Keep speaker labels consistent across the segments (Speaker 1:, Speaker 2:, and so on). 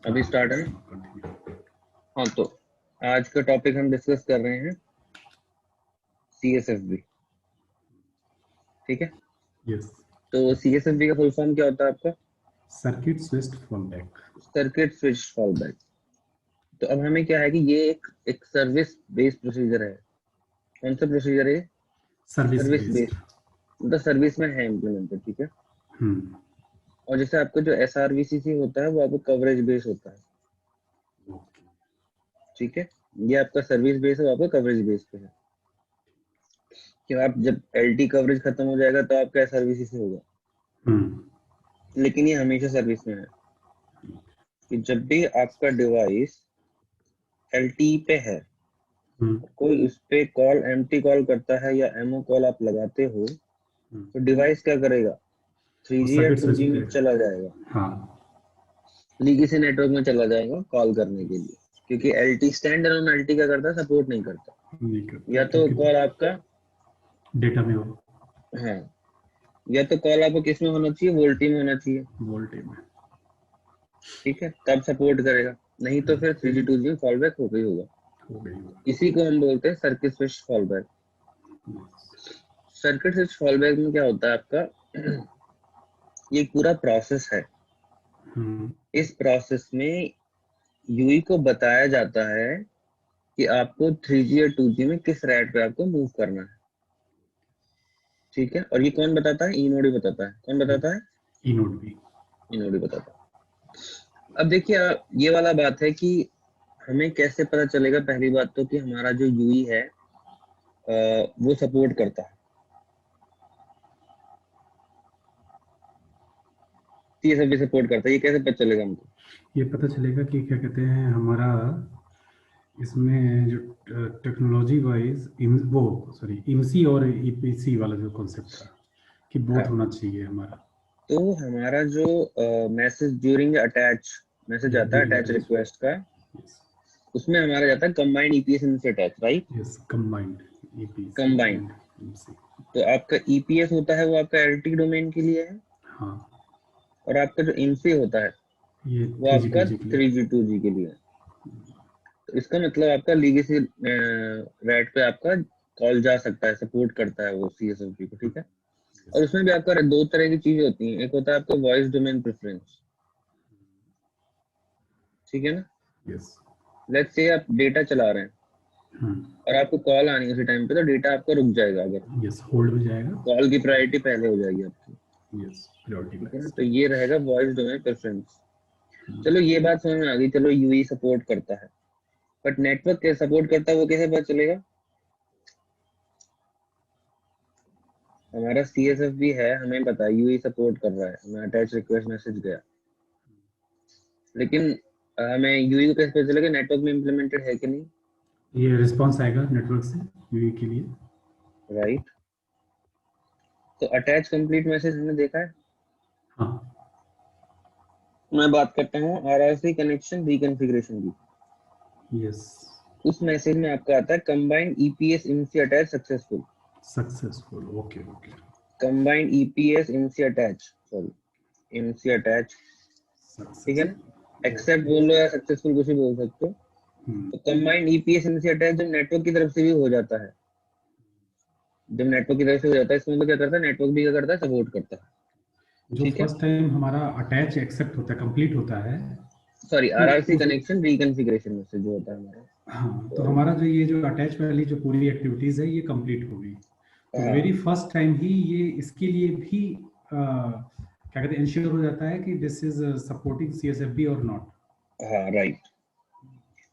Speaker 1: अभी स्टार्ट है ना? हाँ, तो आज का टॉपिक हम डिस्कस कर रहे हैं CSFB। ठीक है,
Speaker 2: यस।
Speaker 1: तो CSFB का फुल फॉर्म क्या होता है आपका?
Speaker 2: Circuit switched fallback.
Speaker 1: Circuit switch fallback. तो अब हमें क्या है कि ये एक सर्विस बेस्ड प्रोसीजर है। कौन सा प्रोसीजर है?
Speaker 2: Service
Speaker 1: service
Speaker 2: based.
Speaker 1: बेस्ड, मतलब सर्विस में है इम्प्लीमेंटेड। ठीक है,
Speaker 2: हम्म।
Speaker 1: और जैसे आपका जो SRVCC होता है वो आपको कवरेज बेस्ड होता है।
Speaker 2: ओके।
Speaker 1: ठीक है, ये आपका सर्विस बेस्ड है, वो आपका कवरेज बेस्ड पे है कि आप जब LT कवरेज खत्म हो जाएगा तो आपका SRVCC होगा। लेकिन ये हमेशा सर्विस में है कि जब भी आपका डिवाइस LTE पे है, कोई उस पे कॉल एम्प्टी कॉल करता है या MO कॉल आप लगाते हो, तो डिवाइस क्या करेगा? 3G या
Speaker 2: सर्किट स्विच
Speaker 1: 2G में
Speaker 2: पे।
Speaker 1: चला जाएगा,
Speaker 2: हाँ।
Speaker 1: लीगेसी नेटवर्क में चला जाएगा कॉल करने के लिए, क्योंकि LT स्टैंड अलोन LT क्या करता है? सपोर्ट नहीं करता।
Speaker 2: नहीं करता
Speaker 1: या तो
Speaker 2: क्योंकि
Speaker 1: कॉल आपका,
Speaker 2: डेटा में हो,
Speaker 1: हाँ, या तो कॉल आपको किस में होना चाहिए? वोल्टी में होना चाहिए।
Speaker 2: वोल्टेज में।
Speaker 1: ठीक है, तब सपोर्ट करेगा, नहीं तो फिर 3G 2G में फॉल बैक हो गई होगा।
Speaker 2: हो गई होगा।
Speaker 1: इसी को हम बोलते हैं circuit switch fall back. Circuit switch fall back में क्या होता है आपका? ये पूरा प्रोसेस है। इस प्रोसेस में यूई को बताया जाता है कि आपको 3G या 2G में किस रैट पे आपको मूव करना है। ठीक है, और ये कौन बताता है? इनोड ही बताता है। कौन बताता है?
Speaker 2: इनोड भी।
Speaker 1: इनोड ही बताता है। अब देखिए, ये वाला बात है कि हमें कैसे पता चलेगा? पहली बात तो कि हमारा जो यूई है वो सपोर्ट करता है, CSFB सपोर्ट करता है। ये कैसे पता चलेगा हमको?
Speaker 2: ये पता चलेगा कि क्या कहते हैं हमारा इसमें जो टेक्नोलॉजी वाइज वो सॉरी इमसी और ईपीसी वाला जो कॉन्सेप्ट था कि बोथ
Speaker 1: हाँ,
Speaker 2: होना चाहिए हमारा।
Speaker 1: तो हमारा जो मैसेज ड्यूरिंग अटैच मैसेज आता है, अटैच रिक्वेस्ट का, उसमें हमारा जाता है कंबाइंड EPS इनसे attach, right?
Speaker 2: Yes, combined EPC
Speaker 1: combined.
Speaker 2: And MC.
Speaker 1: तो आपका EPS होता है वो आपका LT डोमेन के लिए है,
Speaker 2: हाँ,
Speaker 1: और आपका जो इनसे होता है
Speaker 2: ये
Speaker 1: वो
Speaker 2: 3G
Speaker 1: आपका
Speaker 2: 2G के लिए।
Speaker 1: 3G 2G के लिए है। तो इसका मतलब आपका लीगेसी रैट पे आपका कॉल जा सकता है, सपोर्ट करता है वो CSFB को। ठीक है, और उसमें भी आपका दो तरह की चीजें होती हैं। एक होता है आपका वॉइस डोमेन प्रेफरेंस। ठीक है ना?
Speaker 2: यस।
Speaker 1: लेट्स से आप डेटा चला रहे हैं और आपको कॉल आनी है उसी टाइम पे, तो डेटा आपका रुक जाएगा। अगर
Speaker 2: यस, होल्ड में जाएगा।
Speaker 1: कॉल की प्रायोरिटी पहले हो जाएगी आपकी।
Speaker 2: यस, प्रायोरिटी
Speaker 1: ठीक है ना?
Speaker 2: बेस्ड।
Speaker 1: तो ये रहेगा वॉइस डोमेन प्रेफरेंस। चलो, ये बात समझ में आ गई। चलो, यूई सपोर्ट करता है, बट नेटवर्क के सपोर्ट करता है वो कैसे पता चलेगा? हमारा CSFB है, हमें पता है यूई सपोर्ट कर रहा है, हमें अटैच रिक्वेस्ट मैसेज गया, लेकिन हमें यूई को कैसे पता चलेगा नेटवर्क में इम्प्लीमेंटेड है कि नहीं?
Speaker 2: ये रिस्पांस आएगा नेटवर्क से यूई के लिए।
Speaker 1: राइट। तो अटैच कंप्लीट मैसेज हमने देखा है।
Speaker 2: हाँ।
Speaker 1: मैं बात करता हूँ RRC कनेक्शन रिकॉन्फ़िगरेशन की।
Speaker 2: यस।
Speaker 1: उस मैसेज में आपका आता है कंबाइंड EPS इनसे attach successful.
Speaker 2: Successful. Okay okay.
Speaker 1: Combined EPS इनसे अटैच, सॉरी, इनसे अटैच। ठीक है ना? एक्सेप्ट बोल लो या सक्सेसफुल, कुछ भी बोल सकते हो। तो कंबाइंड EPS इनसे अटैच जब नेटवर्क की तरफ से भी हो जाता है, जब नेटवर्क की तरफ से हो जाता है, इसमें तो क्या करता है? नेटवर्क भी क्या करता है? सपोर्ट करता है।
Speaker 2: जो
Speaker 1: ठीक है,
Speaker 2: फर्स्ट टाइम हमारा अटैच एक्सेप्ट होता है, कंप्लीट होता है,
Speaker 1: सॉरी,
Speaker 2: तो
Speaker 1: RRC
Speaker 2: उस
Speaker 1: कनेक्शन रिकॉन्फ़िगरेशन मैसेज जो होता है हमारा।
Speaker 2: हाँ, तो
Speaker 1: तो
Speaker 2: हमारा जो ये जो अटैच वाली जो पूरी एक्टिविटीज है ये कंप्लीट हो गई, तो
Speaker 1: हाँ,
Speaker 2: वेरी फर्स्ट टाइम ही ये इसके लिए भी क्या कहते हैं इंश्योर हो जाता है कि दिस इज सपोर्टिंग CSFB और नॉट।
Speaker 1: हाँ, राइट।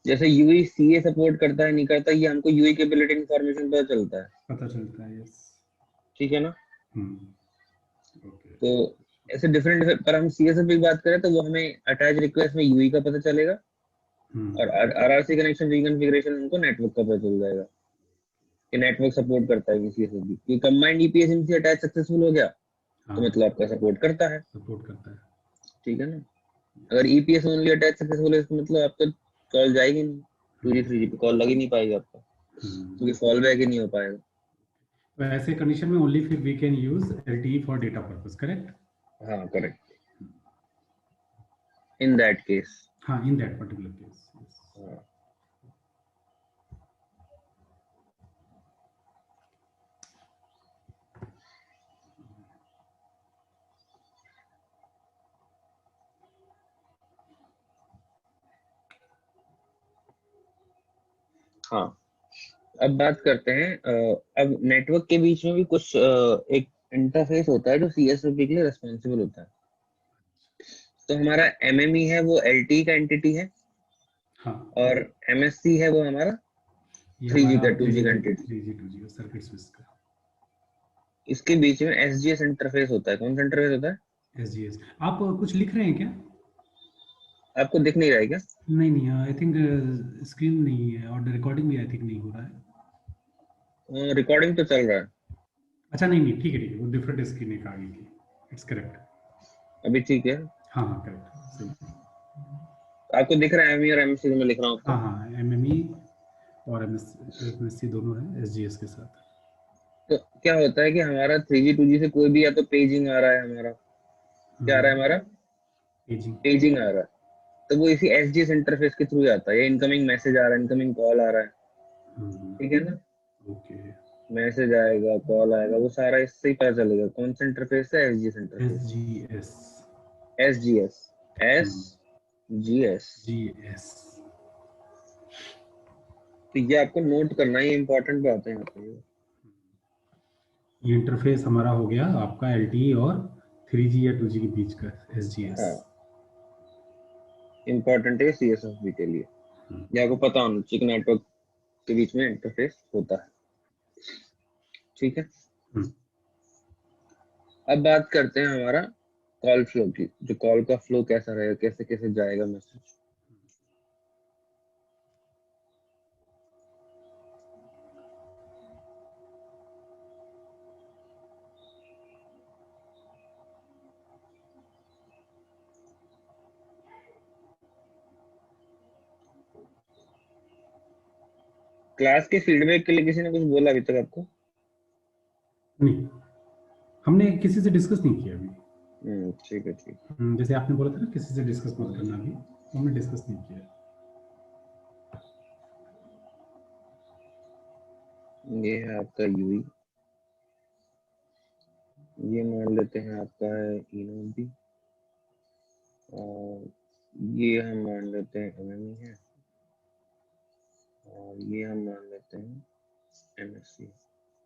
Speaker 1: जैसे यूई CA सपोर्ट करता है नहीं करता, ये हमको यूई कैपेबिलिटी इंफॉर्मेशन पता चलता है।
Speaker 2: पता चलता है। यस।
Speaker 1: ठीक है ना?
Speaker 2: ओके।
Speaker 1: तो ऐसे डिफरेंट, पर हम CSF की बात करें तो वो हमें अटैच रिक्वेस्ट में यूई का पता चलेगा, और RRC कनेक्शन रिकॉन्फ़िगरेशन हमको नेटवर्क का पता चल जाएगा कि नेटवर्क सपोर्ट करता है CSFB। कि कंबाइंड EPS इनसे अटैच सक्सेसफुल हो गया तो मतलब आपका सपोर्ट करता है।
Speaker 2: सपोर्ट करता है।
Speaker 1: ठीक है ना? अगर EPS ओनली अटैच सक्सेसफुल है, इसका मतलब आपका कॉल जाएगी नहीं, 2G 3G पे कॉल लग ही नहीं पाएगा आपका, क्योंकि फॉल बैक ही नहीं हो पाएगा।
Speaker 2: तो ऐसे कंडीशन में ओनली फिर we can use LTE for data purpose, correct?
Speaker 1: हाँ, करेक्ट। in that case.
Speaker 2: हाँ, in that particular case. Yes.
Speaker 1: हाँ, अब बात करते हैं अब नेटवर्क के बीच में भी कुछ एक इंटरफेस होता है जो CSOP के लिए रिस्पॉन्सिबल होता है। तो हमारा MME है वो LTE का एंटिटी है।
Speaker 2: हाँ।
Speaker 1: और MSC है वो हमारा 3G का 2G का entity.
Speaker 2: 3G 2G circuit switch का।
Speaker 1: इसके बीच में SGS इंटरफेस होता है। कौन सा इंटरफेस होता है?
Speaker 2: SGS। आप कुछ लिख रहे हैं क्या?
Speaker 1: आपको दिख नहीं रहा है क्या?
Speaker 2: नहीं, आई थिंक स्क्रीन नहीं है और रिकॉर्डिंग भी आई थिंक नहीं हो रहा है।
Speaker 1: रिकॉर्डिंग तो चल रहा है।
Speaker 2: अच्छा, नहीं, ठीक है, वो डिफरेंट स्क्रीन एक आगे की। It's correct.
Speaker 1: अभी ठीक है?
Speaker 2: हाँ, करेक्ट, सही।
Speaker 1: आपको दिख रहा है MME और MSC में लिख रहा हूँ?
Speaker 2: हाँ, MME और MSC दोनों है SGS के साथ।
Speaker 1: तो क्या होता है कि हमारा 3G 2G से कोई भी या तो पेजिंग आ रहा है हमारा, क्या आ रहा है हमारा? पेजिंग आ रहा है, तो वो इसी SGS इंटरफेस के थ्रू आता है। ये इनकमिंग मैसेज आ रहा है, इनकमिंग कॉल आ रहा है, ठीक है ना?
Speaker 2: ओके।
Speaker 1: मैसेज आएगा, कॉल आएगा, वो सारा इससे ही पता चलेगा। कौन सा इंटरफेस है? SGS interface. SGS। तो ये आपको नोट करना है, ये इंपॉर्टेंट बात है यहाँ पे।
Speaker 2: ये इंटरफेस हमारा हो गया आपका LTE और 3G या 2G के बीच का SGS।
Speaker 1: हाँ, इंपॉर्टेंट है CSFB के लिए। ये आपको पता होना चाहिए कि नेटवर्क के बीच में इंटरफेस होता है, ठीक है? अब बात करते हैं हमारा कॉल फ्लो की। जो कॉल का फ्लो कैसा रहेगा, कैसे कैसे जाएगा मैसेज। क्लास के फीडबैक के लिए किसी ने कुछ बोला अभी तक आपको?
Speaker 2: नहीं, हमने किसी से डिस्कस नहीं किया अभी।
Speaker 1: ठीक है, ठीक।
Speaker 2: जैसे आपने बोला था ना किसी से डिस्कस मत करना, अभी हमने डिस्कस नहीं किया।
Speaker 1: ये है आपका यूई, ये मान लेते हैं आपका है इनोड भी, और ये हम मान लेते हैं MME है, और ये हम मान लेते हैं MSC,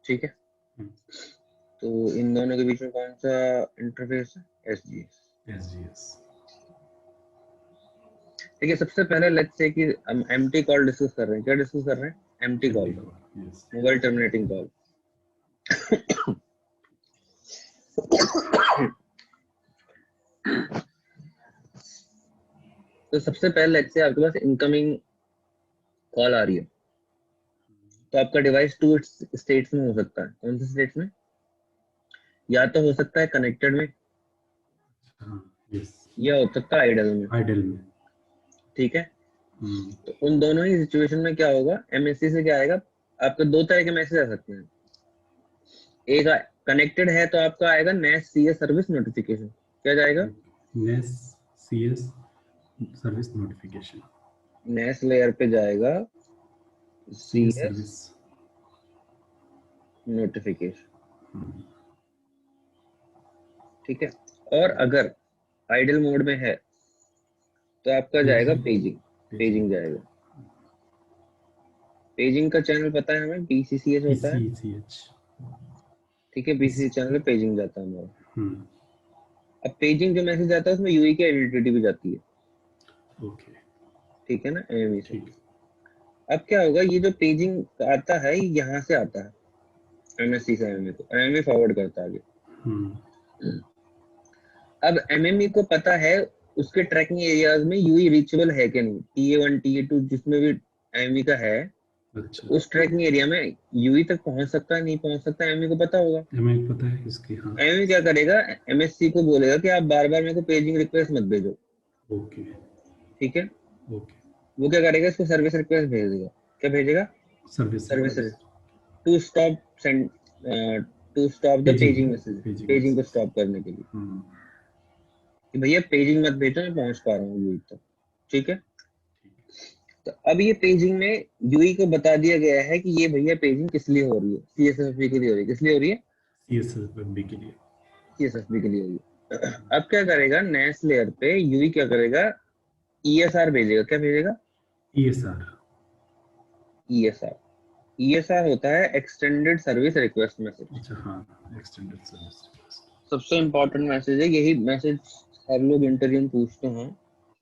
Speaker 1: ठीक है? तो इन दोनों के बीच में कौन सा इंटरफेस है? SGS। ठीक है, सबसे पहले लेट्स से कि हम एम्प्टी कॉल डिस्कस कर रहे हैं। क्या डिस्कस कर रहे हैं? Empty call, mobile terminating call. तो सबसे पहले लेट्स से आपके पास इनकमिंग कॉल आ रही है, तो आपका डिवाइस 2 स्टेट्स में हो सकता है। कौन से स्टेट्स में? या तो हो सकता है कनेक्टेड में, या हो सकता है आइडल में, ठीक है? तो उन दोनों ही सिचुएशन में क्या होगा, MSC से क्या आएगा, आपको 2 तरह के मैसेज आ सकते हैं। एक कनेक्टेड है तो आपका आएगा NAS CS सर्विस नोटिफिकेशन। क्या जाएगा?
Speaker 2: NAS CS service notification.
Speaker 1: NAS layer पे जाएगा CS नोटिफिकेशन, ठीक है? और अगर आइडल मोड में है तो आपका जाएगा पेजिंग जाएगा। पेजिंग का चैनल पता है हमें, PCCH होता है, ठीक है? PCC चैनल पे पेजिंग जाता है हमारा। अब पेजिंग जो मैसेज आता है उसमें यूई की आइडेंटिटी भी जाती है,
Speaker 2: ओके,
Speaker 1: ठीक है ना? MME से। अब क्या होगा, ये जो पेजिंग आता है यहाँ से आता है MSC से MME को, MME फॉरवर्ड करता है आगे। अब MME को पता है उसके ट्रैकिंग एरियाज में यूई रीचेबल है कि नहीं, TA1 TA2 जिसमें भी MME का है, उस ट्रैकिंग एरिया में यूई तक पहुंच सकता है नहीं पहुंच सकता, MME को पता होगा।
Speaker 2: MME पता है इसकी। हाँ,
Speaker 1: MME क्या करेगा, MSC को बोलेगा कि आप बार बार मेरे को पेजिंग रिक्वेस्ट मत भेजो,
Speaker 2: ओके,
Speaker 1: ठीक है?
Speaker 2: ओके।
Speaker 1: वो क्या करेगा, इसको सर्विस रिक्वेस्ट भेज देगा। क्या भेजेगा? Service to stop send, to stop the paging message, paging को स्टॉप करने के लिए, कि भैया पेजिंग मत भेजो, मैं पहुंच पा रहा हूँ यूई तक, ठीक है। तो अब ये पेजिंग में यूई को बता दिया गया है कि ये भैया पेजिंग किस लिए हो रही है, सीएसएफबी के लिए हो रही है। किस लिए हो रही है?
Speaker 2: सीएसएफबी के लिए।
Speaker 1: सीएसएफबी के लिए हो रही है। अब क्या करेगा नेस लेयर पे यूई, क्या करेगा, ईएसआर भेजेगा। क्या भेजेगा?
Speaker 2: ईएसआर।
Speaker 1: ईएसआर, ईएसआर होता है एक्सटेंडेड सर्विस रिक्वेस्ट मैसेज।
Speaker 2: अच्छा हाँ, एक्सटेंडेड सर्विस रिक्वेस्ट
Speaker 1: सबसे इम्पोर्टेंट मैसेज है यही मैसेज। हर लोग इंटरव्यू में पूछते हैं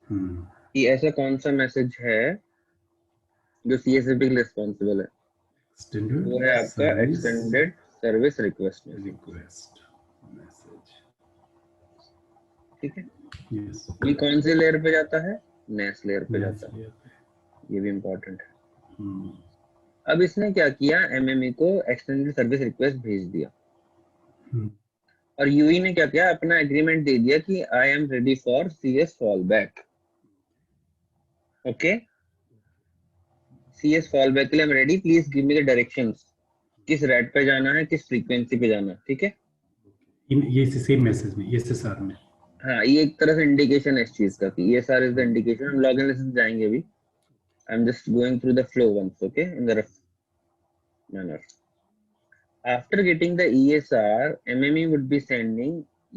Speaker 1: कि ऐसा कौन सा मैसेज है जो सीएसएफबी के लिए रिस्पॉन्सिबल है। वो है आपका एक्सटेंडेड सर्विस रिक्वेस्ट
Speaker 2: मैसेज,
Speaker 1: ठीक है।
Speaker 2: यस।
Speaker 1: ये कौन से लेयर पे जाता है? नेस लेयर पे जाता है। ये भी इम्पोर्टेंट है। अब इसने क्या किया, एमएमई को एक्सटेंडेड सर्विस रिक्वेस्ट भेज दिया और यूई ने क्या किया, अपना एग्रीमेंट दे दिया कि I am ready for CS fall back. Okay, CS fall back के लिए I am ready, please give me the directions, किस रेट पे जाना है, किस फ्रीक्वेंसी पे जाना है, ठीक है।
Speaker 2: ये सेम मैसेज में ईएसआर में।
Speaker 1: हाँ, ये एक तरह से इंडिकेशन है इस चीज का कि ईएसआर इज द इंडिकेशन। हम लॉगिन लेसन जाएंगे अभी। I am just going through the flow once, okay, in the rough manner. After getting the ESR, MME would be sending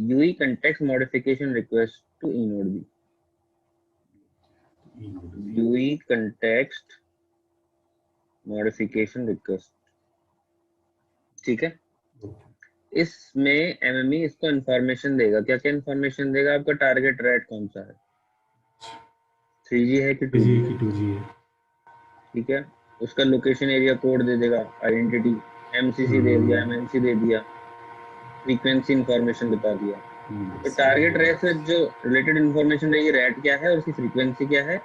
Speaker 1: UE context modification request to eNodeB. UE context modification request, ठीक है। इसमें MME इसको information देगा। क्या क्या information देगा? आपका target rate कौन सा है, 3G है कि 2G है, ठीक है। उसका लोकेशन एरिया कोड दे देगा, आइडेंटिटी, MCC दे दिया, MNC दे दिया, फ्रीक्वेंसी इंफॉर्मेशन बता दिया। तो टारगेट रेट से जो रिलेटेड इंफॉर्मेशन रहेगी, रेट क्या है और उसकी फ्रीक्वेंसी क्या है,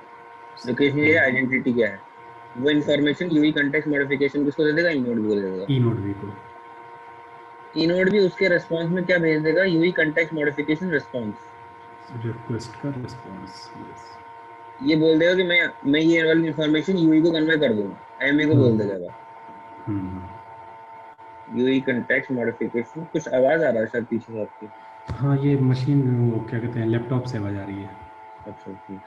Speaker 1: लोकेशन एरिया, आइडेंटिटी क्या है, वो इंफॉर्मेशन यूई कंटेक्स्ट मॉडिफिकेशन किसको दे देगा, इनोड को दे देगा। इनोड भी उसके रिस्पांस में क्या भेज देगा, UE context modification response,
Speaker 2: request का रिस्पांस।
Speaker 1: ये बोल देगा कि मैं ये वाली इंफॉर्मेशन यूई को कन्वे कर दूंगा, एमए को बोल देगा। UE context modification. कुछ आवाज आ रहा है शायद पीछे से आपकी।
Speaker 2: हाँ, ये मशीन वो क्या कहते हैं, लैपटॉप से आवाज आ रही है।
Speaker 1: अच्छा ठीक।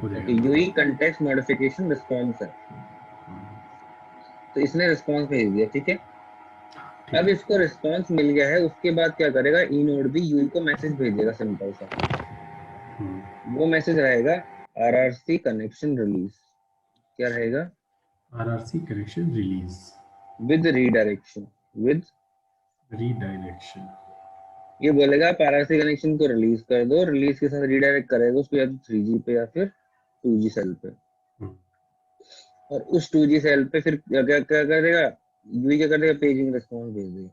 Speaker 2: हो जाएगा।
Speaker 1: यूई कंटेक्स्ट मॉडिफिकेशन रिस्पांस है, तो इसने रिस्पांस भेज दिया, ठीक है। अब इसको रिस्पांस मिल गया है, उसके बाद क्या करेगा, इनोड भी यूई को मैसेज भेजेगा, सिंपल सा। वो मैसेज रहेगा आरआरसी कनेक्शन रिलीज। क्या रहेगा?
Speaker 2: RRC connection release
Speaker 1: with redirection, with
Speaker 2: redirection.
Speaker 1: ये बोलेगा आप आरआरसी कनेक्शन को रिलीज कर दो, रिलीज के साथ रीडायरेक्ट करेगा उसको या तो 3G पे या फिर 2G सेल पे। और उस 2G सेल पे फिर क्या क्या क्या करेगा, यूई क्या करेगा, पेजिंग रिस्पांस भेज देगा।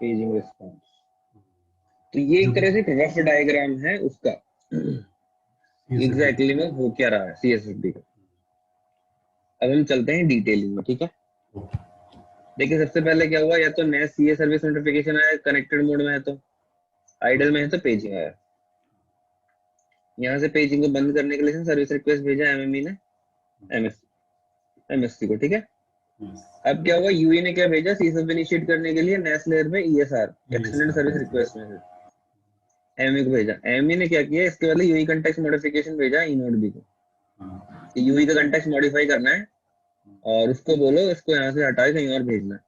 Speaker 1: Paging response. तो ये एक तरह से रफ डायग्राम है उसका, एग्जैक्टली में हो क्या रहा है सीएसएफबी का। अब हम चलते हैं डिटेलिंग में, ठीक है। देखिए सबसे पहले क्या हुआ, या तो नेस सीए सर्विस नोटिफिकेशन आया, कनेक्टेड मोड में है तो, आइडल में है तो पेजिंग आया। यहाँ से पेजिंग को बंद करने के लिए सर्विस रिक्वेस्ट भेजा एमएमई ने एमएससी को, ठीक है। अब क्या हुआ, यूई ने क्या भेजा, सीएसएफ इनिशिएट करने के लिए नेस लेयर में ईएसआर एक्सटेंडेड सर्विस रिक्वेस्ट में एमई को भेजा। एमई ने क्या किया, इसके बदले यूई कंटेक्स्ट मॉडिफिकेशन भेजा इनोड को, यूई का कंटेक्स्ट मॉडिफाई करना है और उसको बोलो इसको यहाँ से हटा के कहीं और भेजना है।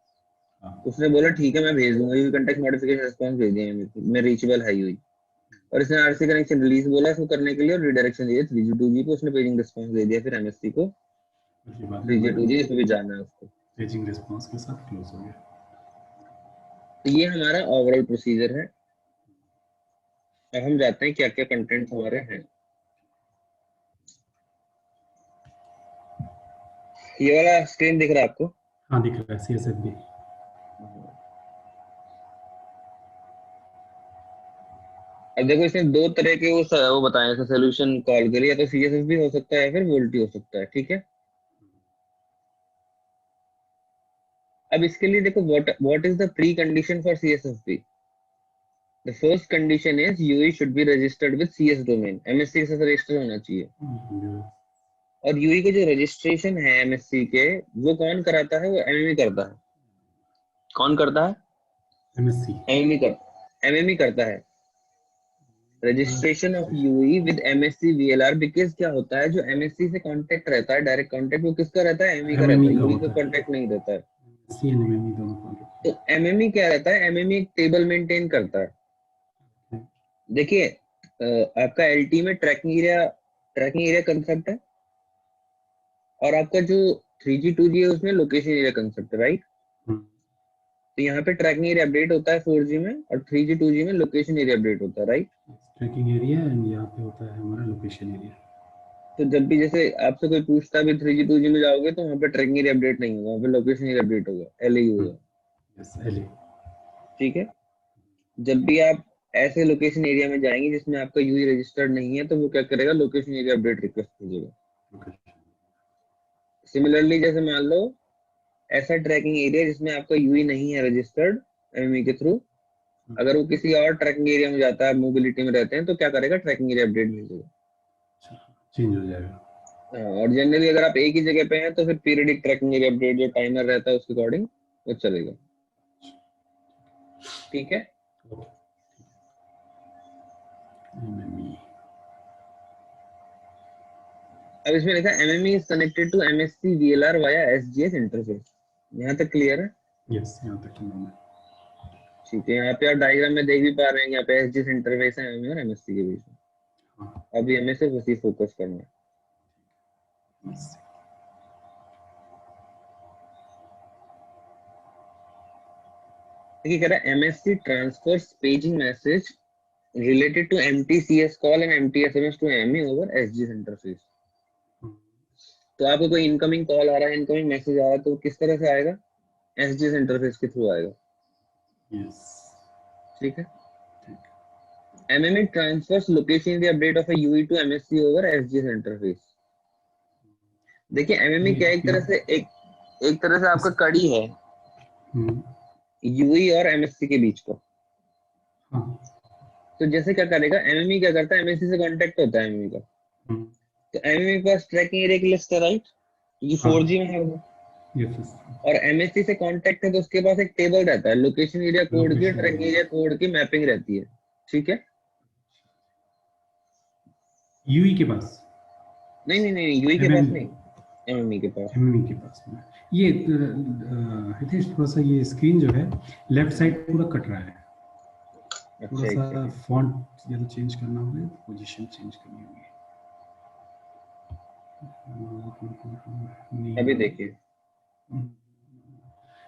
Speaker 1: उसने बोला ठीक है मैं भेज दूंगा, यूई कंटेक्ट मॉडिफिकेशन रिस्पांस भेज दिया, मैं रीचेबल है यूई। और इसने आरसी कनेक्शन रिलीज बोला इसको करने के लिए और रिडायरेक्शन दिया 3G 2G को, उसने पेजिंग रिस्पांस दे दिया फिर एमएससी को 3G 2G इसमें भी जाना है उसको,
Speaker 2: पेजिंग रिस्पांस के साथ क्लोज हो गया।
Speaker 1: तो ये हमारा ओवरऑल प्रोसीजर है। अब हम जाते हैं क्या क्या कंटेंट हमारे हैं। ये वाला स्क्रीन दिख रहा है आपको?
Speaker 2: हाँ दिख रहा है, सीएसएफबी।
Speaker 1: अब देखो इसमें दो तरह के वो बताए हैं सोल्यूशन कॉल के लिए, या तो सीएसएफबी हो सकता है या फिर वोल्टी हो सकता है, ठीक है। अब इसके लिए देखो what is the precondition for CSFB. The first condition is UE should be registered with CS domain, MSC के साथ रजिस्टर होना चाहिए। और यूई के जो रजिस्ट्रेशन है एमएससी के, वो कौन कराता है, वो एमएमई करता है। कौन करता है?
Speaker 2: MSc
Speaker 1: एमएमई करता है registration of UE with MSC VLR. Because क्या होता है, जो एमएससी से कांटेक्ट रहता है, डायरेक्ट कांटेक्ट, वो किसका रहता है, एमई का रहता है,
Speaker 2: MME का
Speaker 1: यूई का
Speaker 2: होता है,
Speaker 1: कांटेक्ट नहीं रहता है।
Speaker 2: MSc and MME दोनों कॉन्ट्रैक्ट।
Speaker 1: तो एमएमई क्या रहता है, एमएमई एक टेबल मेंटेन करता है। देखिए आपका एलटी में ट्रैकिंग एरिया कंसेप्ट है, और आपका जो 3G 2G है उसमें लोकेशन एरिया कंसेप्ट है, राइट। तो यहाँ पे ट्रैकिंग एरिया अपडेट होता है 4G में, और 3G 2G में लोकेशन एरिया अपडेट होता है, राइट।
Speaker 2: ट्रैकिंग एरिया एंड यहाँ पे होता है हमारा लोकेशन एरिया।
Speaker 1: तो जब भी जैसे आपसे कोई पूछता है 3G 2G में जाओगे तो वहाँ पे ट्रैकिंग एरिया अपडेट नहीं होगा, वहाँ पे लोकेशन एरिया अपडेट होगा, एलएयू होगा,
Speaker 2: यस LA।
Speaker 1: ठीक है। जब भी आप ऐसे लोकेशन एरिया में जाएंगे जिसमें आपका यूई रजिस्टर्ड नहीं है, तो वो क्या करेगा, लोकेशन एरिया अपडेट रिक्वेस्ट भेजेगा। सिमिलरली जैसे मान लो ऐसा ट्रैकिंग एरिया जिसमें आपका यूई नहीं है रजिस्टर्ड एमएमई के थ्रू, अगर वो किसी और ट्रैकिंग एरिया में जाता है, मोबिलिटी में रहते हैं, तो क्या करेगा, ट्रैकिंग एरिया अपडेट भेजेगा,
Speaker 2: चेंज हो जाएगा।
Speaker 1: और जनरली अगर आप एक ही जगह पे हैं तो फिर पीरियडिक ट्रैकिंग एरिया अपडेट जो टाइमर रहता है उसके अकॉर्डिंग वो चलेगा, ठीक है। अब इसमें लिखा MME is connected to MSC VLR via SGS interface. यहाँ तक क्लियर है?
Speaker 2: यस, यहाँ तक क्लियर है।
Speaker 1: ठीक है, यहाँ पे आप डायग्राम में देख भी पा रहे हैं, यहाँ पे एसजीएस इंटरफेस है एमएमई और एमएससी के बीच में। अभी हमें सिर्फ उसी फोकस करना है। देखिए कह रहा है MSC transfers paging message related to MTCS call and MTSMS to AME over SGS interface। तो आपको कोई इनकमिंग कॉल आ रहा है, इनकमिंग मैसेज आ रहा है, तो किस तरह से आएगा, SGS इंटरफेस के थ्रू आएगा,
Speaker 2: यस
Speaker 1: ठीक है। MME transfers location the update of a UE to MSC over SGS interface। देखिए MME क्या एक तरह से आपका कड़ी है UE और MSC के बीच का। तो जैसे क्या करेगा, MME क्या करता है, MSC से कांटेक्ट होता है MME का, तो MME के पास ट्रैकिंग एरिया की लिस्ट है, राइट, ये 4G में है वो, और MSC से कांटेक्ट है तो उसके पास एक टेबल रहता है, लोकेशन एरिया कोड की, ट्रैकिंग एरिया कोड की मैपिंग रहती है, ठीक है।
Speaker 2: यूई के पास
Speaker 1: नहीं यूई के पास नहीं, एमएमई के पास।
Speaker 2: एमएमई के पास में ये हितेश थोड़ा सा ये स्क्रीन जो है लेफ्ट साइड पूरा कट रहा है, थोड़ा सा फॉन्ट या तो चेंज करना होगा, पोजीशन चेंज करनी होगी।
Speaker 1: अभी देखिए,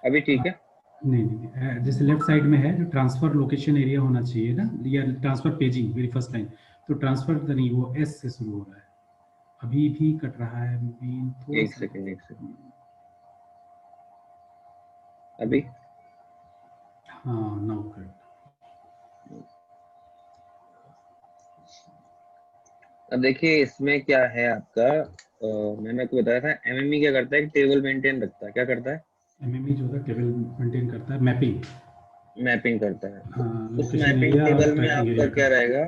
Speaker 1: अभी ठीक है।
Speaker 2: नहीं जैसे लेफ्ट साइड में है जो ट्रांसफर लोकेशन एरिया होना चाहिए ना, या transfer paging very first line, तो ट्रांसफर तो नहीं, वो एस से शुरू हो रहा है, अभी भी कट रहा है।
Speaker 1: एक सेकंड अभी,
Speaker 2: हाँ नाउ कट।
Speaker 1: अब देखिए इसमें क्या है आपका, मैंने आपको बताया था एमएमई क्या करता है, टेबल मेंटेन रखता है, क्या करता है,
Speaker 2: एमएमई जो है टेबल मेंटेन करता है, मैपिंग
Speaker 1: करता है।
Speaker 2: हाँ,
Speaker 1: उस
Speaker 2: लोकेशन
Speaker 1: मैपिंग
Speaker 2: एरिया और
Speaker 1: टेबल में
Speaker 2: ट्रैकिंग
Speaker 1: आपका
Speaker 2: एरिया
Speaker 1: क्या
Speaker 2: का।
Speaker 1: रहेगा,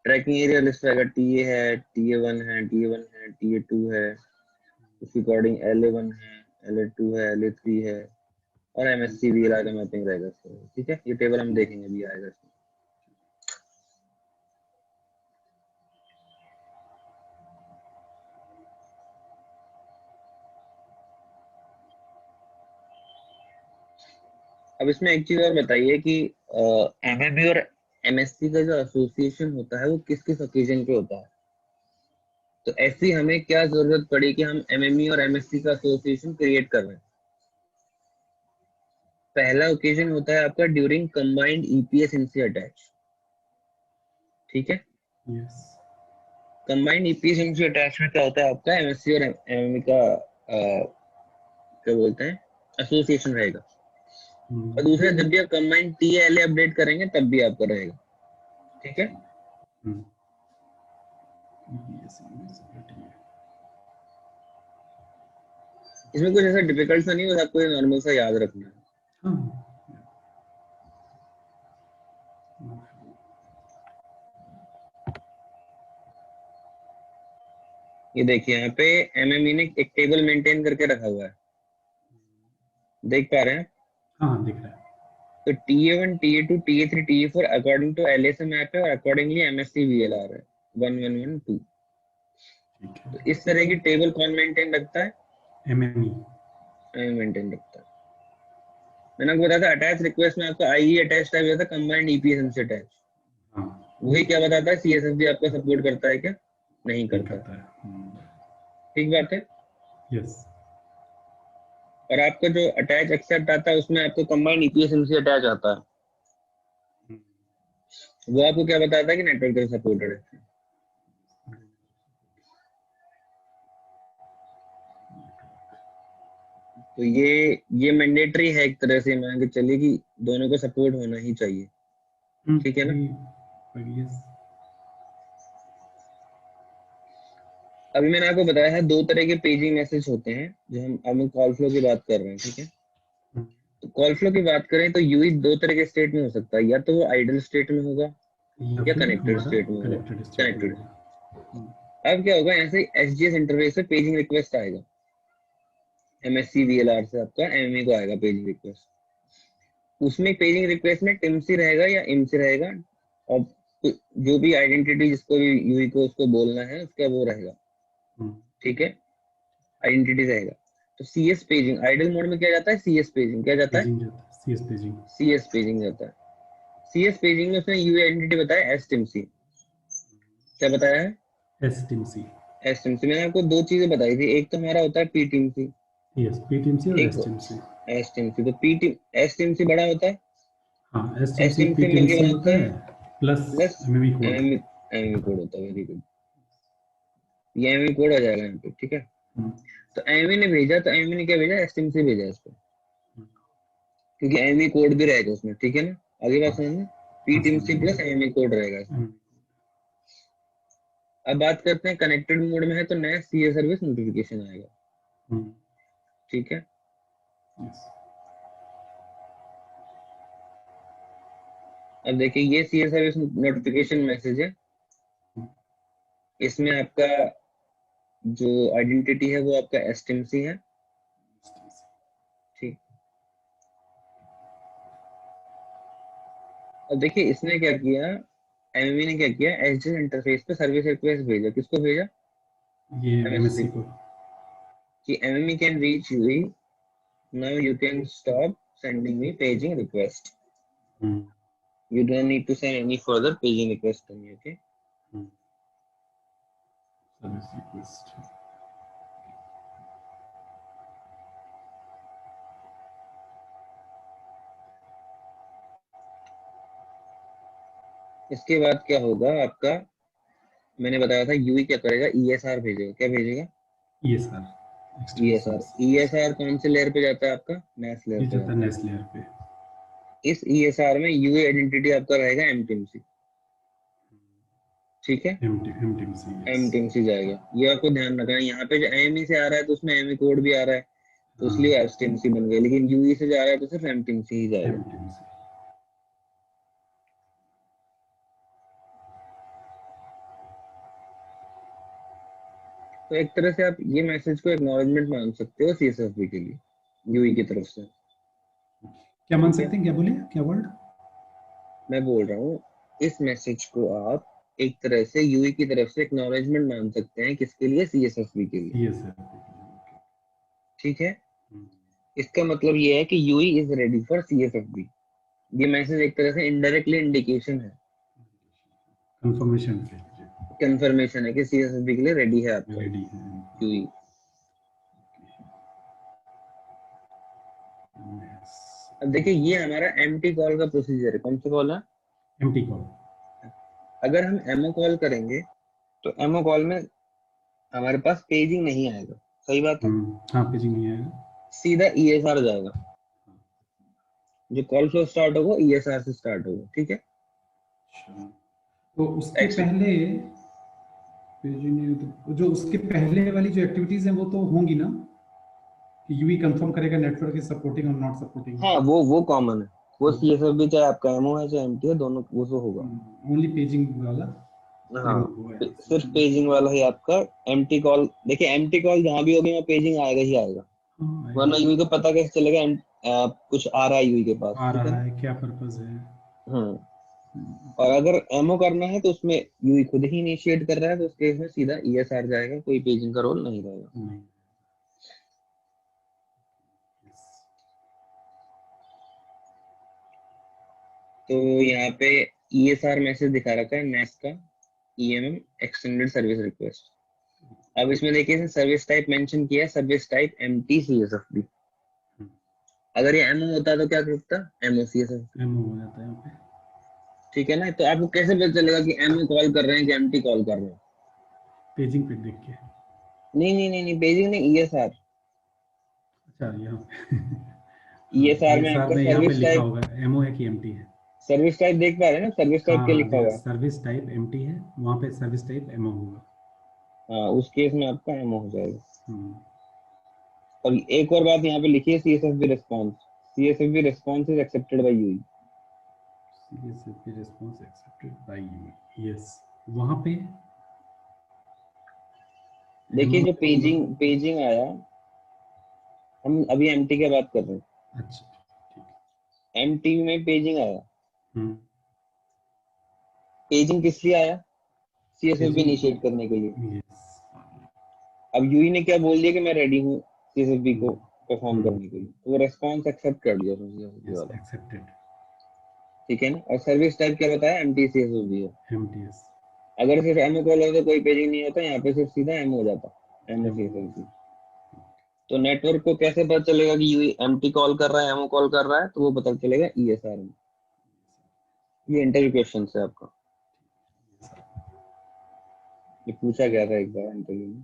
Speaker 1: ट्रैकिंग एरिया लिस्ट रहेगा, टीए है, टीए1 है, टीए1 है, टीए2 है, उसके अकॉर्डिंग LA1 है, LA2 है, LA3 है, और MSC वीएलआर का मैपिंग रहेगा, ठीक है। ये टेबल हम देखेंगे भी आएगा इसमें। अब इसमें एक चीज और बताइए कि एमएमई और एमएससी का जो एसोसिएशन होता है वो किस किस ओकेजन पे होता है। तो ऐसी हमें क्या जरूरत पड़ी कि हम एमएमई और एमएससी का एसोसिएशन क्रिएट कर रहे हैं। पहला ओकेजन होता है आपका ड्यूरिंग कंबाइंड ईपीएस इनसी अटैच, ठीक है। कंबाइंड ईपीएस इनसी अटैच में क्या होता है, आपका एमएससी और एमएमई का क्या बोलते हैं, एसोसिएशन रहेगा। और दूसरा, जब भी आप कंबाइंड टीएलए अपडेट करेंगे तब भी आपका रहेगा, ठीक है। इसमें कुछ ऐसा डिफिकल्ट सा नहीं, बस आपको नॉर्मल सा याद रखना है। ये देखिए यहाँ पे एमएमई ने एक टेबल मेंटेन करके रखा हुआ है, देख पा रहे हैं?
Speaker 2: हाँ दिख रहा है।
Speaker 1: तो TA1, TA2, TA3, TA4 according to LSA map है और अकॉर्डिंगली MSC VLR है 1112। तो इस तरह की टेबल कौन मेंटेन रखता है?
Speaker 2: MME
Speaker 1: मेंटेन रखता है। मैंने आपको बताया था अटैच रिक्वेस्ट में आपका IE अटैच टाइप होता है, कंबाइंड EPSM से अटैच। वही क्या बताता है, CSFB आपका सपोर्ट करता है क्या? नहीं करता है। ठीक बात है।
Speaker 2: यस।
Speaker 1: और आपका जो अटैच एक्सेप्ट आता है उसमें आपको कंबाइंड EPSM से अटैच आता है, वो आपको क्या बताता है कि नेटवर्क का सपोर्टेड है। तो ये मैंडेटरी है एक तरह से, मान के चलिए कि दोनों को सपोर्ट होना ही चाहिए। ठीक है ना। अभी मैंने आपको बताया है दो तरह के पेजिंग मैसेज होते हैं, जो हम कॉल फ्लो की बात कर रहे हैं। ठीक है। तो कॉल फ्लो की बात करें तो यूई दो तरह के स्टेट में हो सकता है, या तो वो आइडल स्टेट में होगा या कनेक्टेड स्टेट में होगा। कनेक्टेड। अब क्या होगा, यहाँ से SGS इंटरफेस से पेजिंग रिक्वेस्ट आएगा, MSC VLR से आपका MME को आएगा पेजिंग रिक्वेस्ट। उसमें पेजिंग रिक्वेस्ट में टिमसी रहेगा या इमसी रहेगा, और जो भी आइडेंटिटी जिसको भी यूई को उसको बोलना है उसका वो रहेगा। ठीक है, आइडेंटिटी रहेगा। तो CS पेजिंग आइडल मोड में क्या जाता है, CS पेजिंग क्या जाता है, CS पेजिंग जाता है। CS पेजिंग में उसने यूई आइडेंटिटी बताया STIMC। क्या बताया है,
Speaker 2: STIMC।
Speaker 1: STIMC मैंने आपको दो चीजें बताई थी, एक तो हमारा होता है PTMC।
Speaker 2: यस, PTMC और STIMC।
Speaker 1: STIMC तो STIMC बड़ा होता है।
Speaker 2: हाँ, STIMC PTMC होता है प्लस MME
Speaker 1: कोड होता है। वेरी गुड, ये MME कोड आ जाएगा यहाँ पे। ठीक है। तो MME ने भेजा, तो MME ने क्या भेजा, STIMC भेजा इसको, क्योंकि MME कोड भी रहेगा उसमें। ठीक है ना, आगे बात समझना, PTMC प्लस MME कोड रहेगा इसमें। अब बात करते हैं कनेक्टेड मोड में है तो नया CS सर्विस नोटिफिकेशन आएगा। ठीक है। अब देखिए ये CS सर्विस नोटिफिकेशन मैसेज है, इसमें आपका जो आइडेंटिटी है वो आपका STIMC है। ठीक। अब देखिए इसने क्या किया, MME ने क्या किया, SGS इंटरफेस पे सर्विस रिक्वेस्ट भेजा। किसको भेजा,
Speaker 2: ये MSC को,
Speaker 1: कि MME can reach you, now you can stop sending me paging request. You don't need to send any further paging request to me. Okay.
Speaker 2: Service request.
Speaker 1: इसके बाद क्या होगा आपका, मैंने बताया था यूई क्या करेगा, ESR भेजेगा। क्या भेजेगा, ESR कौन से लेयर पे जाता है आपका, नेस लेयर पे जाता है।
Speaker 2: नेस लेयर पे।
Speaker 1: इस ESR में यूई आइडेंटिटी आपका रहेगा MTMC। ठीक है, MTMC जाएगा। ये आपको ध्यान रखना है, यहाँ पे जो MME से आ रहा है तो उसमें MME कोड भी आ रहा है, तो इसलिए STMC बन गया, लेकिन यूई से जा रहा है तो सिर्फ MTMC ही जाएगा। तो एक तरह से आप ये मैसेज को एक्नॉलेजमेंट मान सकते हो CSFB के लिए यूई की तरफ से।
Speaker 2: क्या मान सकते हैं, क्या बोले, क्या वर्ड
Speaker 1: मैं बोल रहा हूँ, इस मैसेज को आप एक तरह से यूई की तरफ से एक्नॉलेजमेंट मान सकते हैं, किसके लिए, CSFB के लिए। ठीक है, इसका मतलब ये है कि UE is ready for CSFB। ये मैसेज एक तरह से इनडायरेक्टली इंडिकेशन है, कंफर्मेशन है कि CSFB के लिए रेडी है आपका यूई। अब देखिए ये हमारा एम्प्टी कॉल का प्रोसीजर है। कौन सा कॉल है,
Speaker 2: एम्प्टी कॉल।
Speaker 1: अगर हम एमओ कॉल करेंगे तो एमओ कॉल में हमारे पास पेजिंग नहीं आएगा। सही बात है।
Speaker 2: हाँ, पेजिंग नहीं आएगा,
Speaker 1: सीधा ESR जाएगा। जो कॉल फ्लो स्टार्ट होगा ESR से स्टार्ट होगा। ठीक है।
Speaker 2: तो उसके पहले जो उसके पहले वाली जो एक्टिविटीज हैं वो तो होंगी ना, कि यूई कंफर्म करेगा नेटवर्क इज सपोर्टिंग और नॉट सपोर्टिंग।
Speaker 1: हाँ, वो कॉमन है, वो CSFB चाहे आपका एमओ है चाहे एमटी है, दोनों वो तो होगा।
Speaker 2: ओनली पेजिंग वाला,
Speaker 1: हाँ, सिर्फ पेजिंग वाला ही आपका एम्प्टी कॉल। देखिए एम्प्टी कॉल जहाँ भी होगी वहाँ पेजिंग आएगा ही आएगा। वरना यूई को पता कैसे चलेगा कुछ आ रहा है यूई के पास,
Speaker 2: आ
Speaker 1: ठीक है
Speaker 2: रहा
Speaker 1: ना?
Speaker 2: है, क्या पर्पस है।
Speaker 1: और अगर एमओ करना है तो उसमें यूई खुद ही इनिशिएट कर रहा है, तो उस केस में सीधा ईएसआर जाएगा, कोई पेजिंग का रोल नहीं रहेगा।
Speaker 2: नहीं।
Speaker 1: तो यहाँ पे ईएसआर मैसेज दिखा रखा है नेस्ट का, ईएमएम एक्सटेंडेड सर्विस रिक्वेस्ट। अब इसमें देखिए सर्विस टाइप मेंशन किया है, सर्विस टाइप एमटी सीएसएफबी। अगर ये एमओ होता तो क्या करता, एमओ सीएसएफबी
Speaker 2: एमओ हो जाता है यहाँ पे।
Speaker 1: ठीक है ना? तो आपको कैसे पता चलेगा कि एमओ कॉल कर रहे हैं कि एमटी कॉल कर रहे हैं?
Speaker 2: पेजिंग पे देख के।
Speaker 1: नहीं, पेजिंग नहीं, ईएसआर।
Speaker 2: अच्छा, यहाँ
Speaker 1: ईएसआर में
Speaker 2: ईएसआर
Speaker 1: आपका
Speaker 2: में यहाँ पे
Speaker 1: सर्विस
Speaker 2: लिखा
Speaker 1: टाइप,
Speaker 2: होगा एमओ है कि एमटी है।
Speaker 1: सर्विस टाइप देख पा रहे हैं ना, सर्विस टाइप क्या
Speaker 2: हाँ,
Speaker 1: लिखा हुआ है?
Speaker 2: सर्विस टाइप एमटी है, वहाँ पे सर्विस टाइप एमओ होगा।
Speaker 1: हाँ, उस केस में आपका एमओ हो जाएगा। और एक और बात यहाँ पे लिखी है, CSFB response, CSFB response is accepted by UE.
Speaker 2: CSFB response accepted by UE, yes. वहाँ पे
Speaker 1: देखिए जो पेजिंग आया, हम अभी एमटी की बात कर रहे हैं।
Speaker 2: अच्छा, ठीक।
Speaker 1: एमटी में पेजिंग आया,
Speaker 2: हम्म।
Speaker 1: पेजिंग किस लिए आया? सीएसएफबी
Speaker 2: पेजिंग,
Speaker 1: इनिशिएट करने के लिए।
Speaker 2: यस।
Speaker 1: अब यूई ने क्या बोल दिया कि मैं रेडी हूँ सीएसएफबी को परफॉर्म करने के लिए, तो वो रेस्पॉन्स एक्सेप्ट कर लिया सीएसएफबी वाला,
Speaker 2: एक्सेप्टेड।
Speaker 1: ठीक है ना? और सर्विस टाइप क्या बताया, एमटी सीएसएफबी है।
Speaker 2: एमटीएस।
Speaker 1: अगर सिर्फ एमओ कॉल होता तो कोई पेजिंग नहीं होता, यहाँ पे सिर्फ सीधा एमओ हो जाता, एमओ सीएसएफबी। तो नेटवर्क को कैसे पता चलेगा कि यूई एमटी कॉल कर रहा है, एमओ कॉल कर रहा है? तो वो पता चलेगा ईएसआर में। ये इंटरव्यू क्वेश्चन है आपका, ये पूछा गया था एक बार इंटरव्यू में।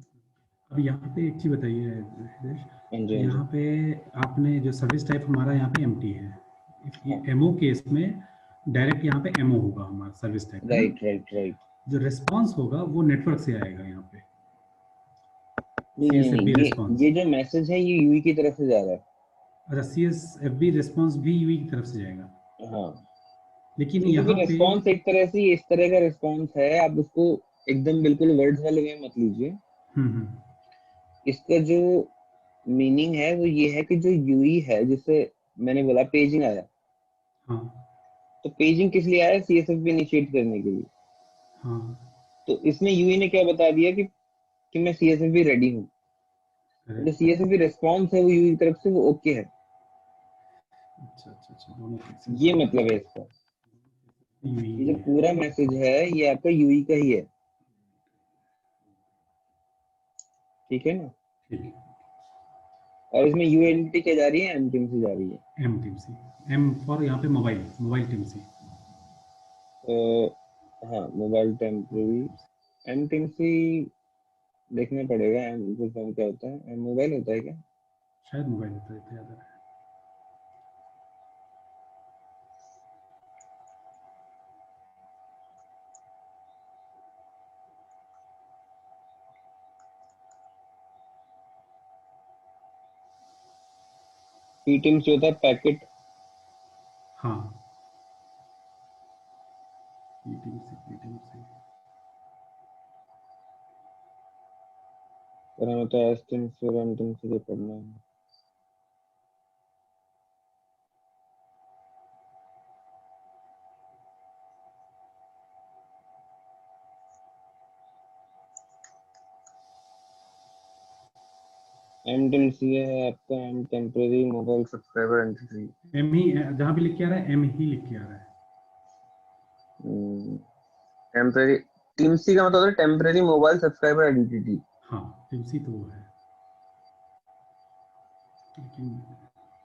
Speaker 2: अब यहाँ पे एक चीज बताइए हृदेश,
Speaker 1: हाँ जी, हाँ
Speaker 2: यहाँ
Speaker 1: जी।
Speaker 2: पे आपने जो सर्विस टाइप हमारा यहाँ पे एमटी है,
Speaker 1: हाँ,
Speaker 2: एमओ केस में डायरेक्ट यहाँ पे एमओ होगा हमारा सर्विस टाइप, है ना?
Speaker 1: राइट।
Speaker 2: जो रिस्पांस होगा वो नेटवर्क से आएगा यहाँ पे,
Speaker 1: नहीं,
Speaker 2: सीएसएफबी रिस्पांस।
Speaker 1: ये जो मैसेज है ये यूई की तरफ से जा रहा है।
Speaker 2: अच्छा, सीएसएफबी रिस्पांस भी यूई की तरफ से जाएगा,
Speaker 1: हाँ,
Speaker 2: लेकिन
Speaker 1: सीएसएफबी
Speaker 2: यहाँ पे
Speaker 1: रिस्पॉन्स एक तरह से इस तरह का रिस्पॉन्स है, आप उसको एकदम बिल्कुल वर्ड्स वाले में मत लीजिए। इसका जो मीनिंग है वो ये है कि जो यूई है, जिससे मैंने बोला पेजिंग आया,
Speaker 2: हाँ
Speaker 1: तो पेजिंग किस लिए आया, सीएसएफबी इनिशिएट करने के लिए।
Speaker 2: हाँ,
Speaker 1: तो इसमें यूई ने क्या बता दिया कि मैं सीएसएफबी रेडी हूँ। जो सीएसएफबी रिस्पॉन्स है वो यूई की तरफ से वो ओके है,
Speaker 2: अच्छा, दोनों
Speaker 1: ये मतलब है इसका। ये जो पूरा मैसेज है ये आपका यूई का ही है, ठीक है ना?
Speaker 2: ठीक।
Speaker 1: और इसमें यूएनटी क्या जा रही है, एम टीम से जा रही है।
Speaker 2: M team C, M for यहाँ पे मोबाइल टीम सी।
Speaker 1: हाँ, mobile temporary M team C देखना पड़ेगा, एम फुल फॉर्म क्या होता है, एम मोबाइल होता है क्या?
Speaker 2: शायद मोबाइल होता है, याद है।
Speaker 1: पी टीम से होता है पैकेट।
Speaker 2: हाँ, पी टीम सी।
Speaker 1: और हमें तो एस टीम से और एम टीम से जो पढ़ना है। एम टीम सी है आपका, M temporary mobile subscriber entity.
Speaker 2: M ही जहाँ भी लिख के आ रहा है, एम ही लिख के आ रहा है।
Speaker 1: टेम्परेरी, टीम सी का मतलब होता है टेम्परेरी मोबाइल सब्सक्राइबर आइडेंटिटी।
Speaker 2: हाँ, टीम सी तो वो है, लेकिन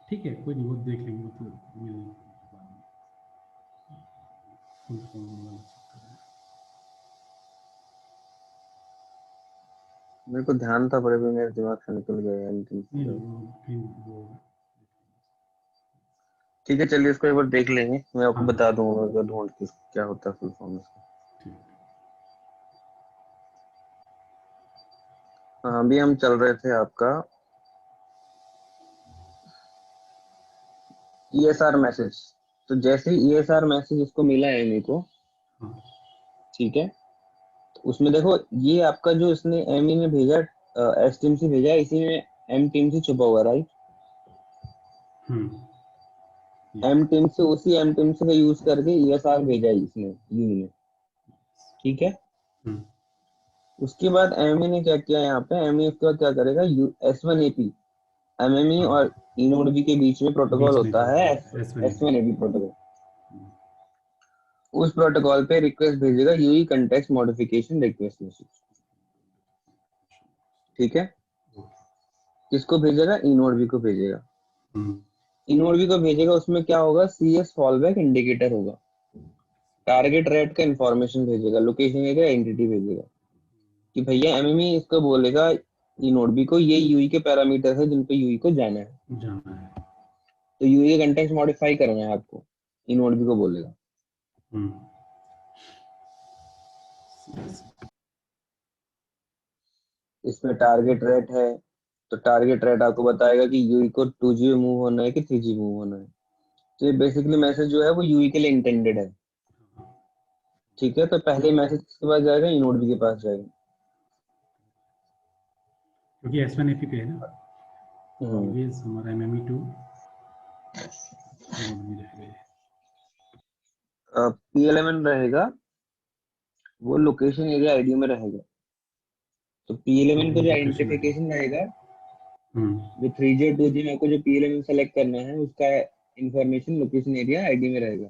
Speaker 2: ठीक है, कोई नहीं, वो देख लेंगे, तो
Speaker 1: मेरे को ध्यान था पर मेरे दिमाग से निकल गया एम टीम सी। ठीक है, चलिए इसको एक बार देख लेंगे, मैं आपको बता दूंगा ढूंढ के क्या होता है फुल फॉर्म इसका। हाँ, अभी हम चल रहे थे आपका ईएसआर मैसेज। तो जैसे ही ईएसआर मैसेज इसको मिला है एमी को, ठीक है, तो उसमें देखो ये आपका जो इसने एमी ने भेजा, एसटीएम से भेजा, इसी में एम टीम से छुपा हुआ, राइट? एम टीम से, उसी एम टीम से यूज करके ESR भेजा है इसने यूई ने, ठीक है। उसके बाद एमई ने क्या किया यहाँ पे, एमई उसके बाद क्या करेगा, S1AP, एमएमई और इनोडबी के बीच में प्रोटोकॉल होता है S1AP प्रोटोकॉल। उस प्रोटोकॉल पे रिक्वेस्ट भेजेगा UE context modification request message, ठीक है। किसको भेजेगा, इनोडबी को भेजेगा। इनोडबी को भेजेगा, उसमें क्या होगा, CS फॉलबैक इंडिकेटर होगा, टारगेट रेट का इंफॉर्मेशन भेजेगा, लोकेशन एरिया एंटिटी भेजेगा कि भैया एमएमई इसको बोलेगा इनोडबी को ये यूई के पैरामीटर है जिन पे यूई को जाना है, तो यूई का कंटेक्स्ट मॉडिफाई करना है आपको, इनोडबी को बोलेगा। इसमें टारगेट रेट है, तो टारगेट रेट आपको बताएगा कि यूई को 2G में मूव होना है कि 3G मूव होना है। तो ये बेसिकली मैसेज जो है वो यूई के लिए इंटेंडेड है, ठीक है। तो पहले मैसेज किसके पास जाएगा, इनोडबी के पास जाएगा,
Speaker 2: क्योंकि S1AP पे है ना, ऑलवेज हमारा MME2
Speaker 1: PLMN रहेगा, वो लोकेशन एरिया आईडी में रहेगा। तो PLMN को जो आइडेंटिफिकेशन रहेगा जो 3G और 2G में आपको जो PLMN सेलेक्ट करना है उसका इंफॉर्मेशन लोकेशन एरिया आईडी में रहेगा,